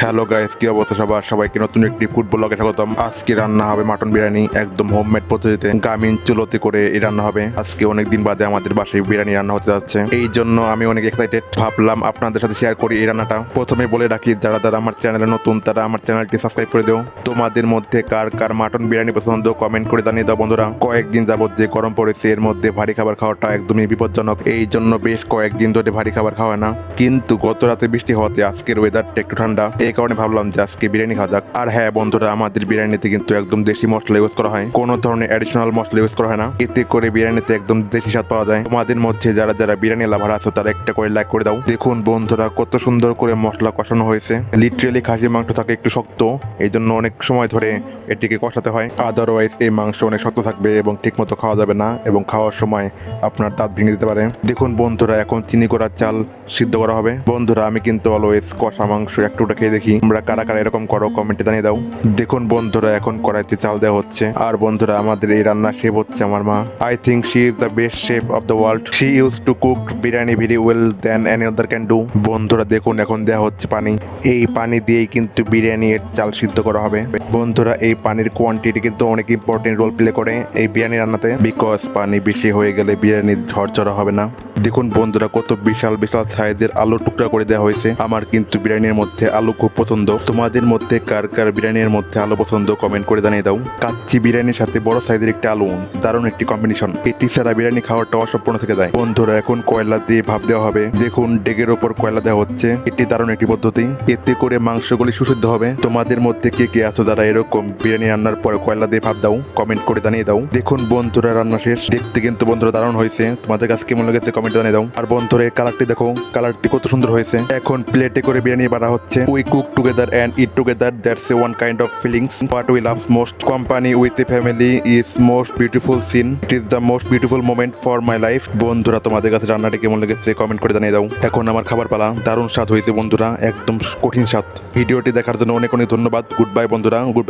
Hello guys, কি অবস্থা সবার? সবাইকে নতুন একটি ফুড ব্লগে স্বাগতম। আজকে রান্না হবে মাটন বিরিয়ানি, একদম হোমমেড পদ্ধতিতে গ্রামীণ চুলোতে করে এই রান্না হবে। আজকে অনেকদিন বাদে আমাদের বাসায় বিরিয়ানি রান্না হতে যাচ্ছে, এই জন্য আমি অনেক এক্সাইটেড। ভাবলাম আপনাদের সাথে শেয়ার করি এই রান্নাটা। প্রথমে বলে রাখি, যারা যারা আমার চ্যানেলে নতুন তারা আমার চ্যানেলটি সাবস্ক্রাইব করে দাও। তোমাদের মধ্যে কার কার মাটন বিরিয়ানি পছন্দ কমেন্ট করে জানিয়ে দাও বন্ধুরা। কয়েকদিন যাবত যে গরম পড়েছে, এর মধ্যে ভারী খাবার খাওয়াটা একদমই বিপজ্জনক, এই জন্য বেশ কয়েকদিন ধরে ভারী খাবার খাওয়া হয় না। কিন্তু গত রাতে বৃষ্টি হওয়াতে আজকের ওয়েদারটা একটু ঠান্ডা, এই কারণে ভাবলাম যে আজকে বিরিয়ানি খাওয়া যাক। আর হ্যাঁ বন্ধুরা, আমাদের বিরিয়ানিতে কিন্তু একদম দেশি মশলা ইউজ করা হয়, কোনো ধরনের অ্যাডিশনাল মশলা ইউজ করা হয় না। এতে করে বিরিয়ানিতে একদম দেশি স্বাদ পাওয়া যায়। তোমাদের মধ্যে যারা যারা বিরিয়ানি লাভার আছে তারা একটা করে লাইক করে দাও। দেখুন বন্ধুরা, কত সুন্দর করে মশলা কষানো হয়েছে। লিটারেলি খাসির মাংস থাকে একটু শক্ত, এই জন্য অনেক সময় ধরে এটিকে কষাতে হয়, আদারওয়াইজ এই মাংস অনেক শক্ত থাকবে এবং ঠিকমতো খাওয়া যাবে না, এবং খাওয়ার সময় আপনার দাঁত ভেঙে দিতে পারে। দেখুন বন্ধুরা, এখন চিনি করার চাল সিদ্ধ করা হবে। বন্ধুরা, আমি কিন্তু অলওয়েজ কষা মাংস একটুটা খেয়ে দেখি, আমরা কারা কারা এরকম করো কমেন্টে জানিয়ে দাও। দেখুন বন্ধুরা, এখন কড়াইতে চাল দেওয়া হচ্ছে। আর বন্ধুরা, আমাদের এই রান্নার শেফ হচ্ছে আমার মা। I think she is the best chef of the world. She use to cook biryani very well than any other can do. বন্ধুরা দেখুন, এখন দেওয়া হচ্ছে পানি। এই পানি দিয়েই কিন্তু বিরিয়ানি এর চাল সিদ্ধ করা হবে। বন্ধুরা, এই পানির কোয়ান্টিটি কিন্তু অনেক ইম্পর্টেন্ট রোল প্লে করে এই বিরিয়ানি রান্নাতে, বিকজ পানি বেশি হয়ে গেলে বিরিয়ানি ঝরঝরা হবে না। দেখুন বন্ধুরা, কত বিশাল বিশাল সাইজের আলু টুকরা করে দেওয়া হয়েছে। আমার কিন্তু বিরিয়ানির মধ্যে আলু খুব পছন্দ। তোমাদের মধ্যে কার কার বিরিয়ানির মধ্যে আলু পছন্দ কমেন্ট করে জানিয়ে দাও। কাচ্চি বিরিয়ানির সাথে বড় সাইজের একটি আলু, দারুণ একটি কম্বিনেশন। এটি ছাড়া বিরিয়ানি খাওয়াটা অসম্পূর্ণ থেকে যায়। বন্ধুরা, এখন কয়লা দিয়ে ভাপ দেওয়া হবে। দেখুন ডেগের ওপর কয়লা দেওয়া হচ্ছে, এটি দারুণ একটি পদ্ধতি। এতে করে মাংসগুলি সুসিদ্ধ হবে। তোমাদের মধ্যে কে কে আছো যারা এরকম বিরিয়ানি রান্নার পরে কয়লা দিয়ে ভাপ দাও কমেন্ট করে জানিয়ে দাও। দেখুন বন্ধুরা, রান্না শেষ। দেখতে কিন্তু বন্ধুরা দারুণ হয়েছে। তোমাদের কাছে কেমন লেগেছে কমেন্ট জানিয়ে দাও। আর বন্ধুরা, এই কালারটি দেখো, কালারটি কত সুন্দর হয়েছে। এখন প্লেটে করে বিরিয়ানি বানা হচ্ছে। We cook together and eat together, that's a one kind of feelings what we love most. Company with a family is most beautiful scene, it is the most beautiful moment for my life. বন্ধুরা, তোমাদের কাছে রান্নাটি কেমন লেগেছে comment করে জানিয়ে দাও। এখন আমার খাবার পালা। দারুণ স্বাদ হয়েছে বন্ধুরা, একদম কঠিন স্বাদ। ভিডিওটি দেখার জন্য অনেক অনেক ধন্যবাদ। গুড বাই বন্ধুরা, গুড বাই।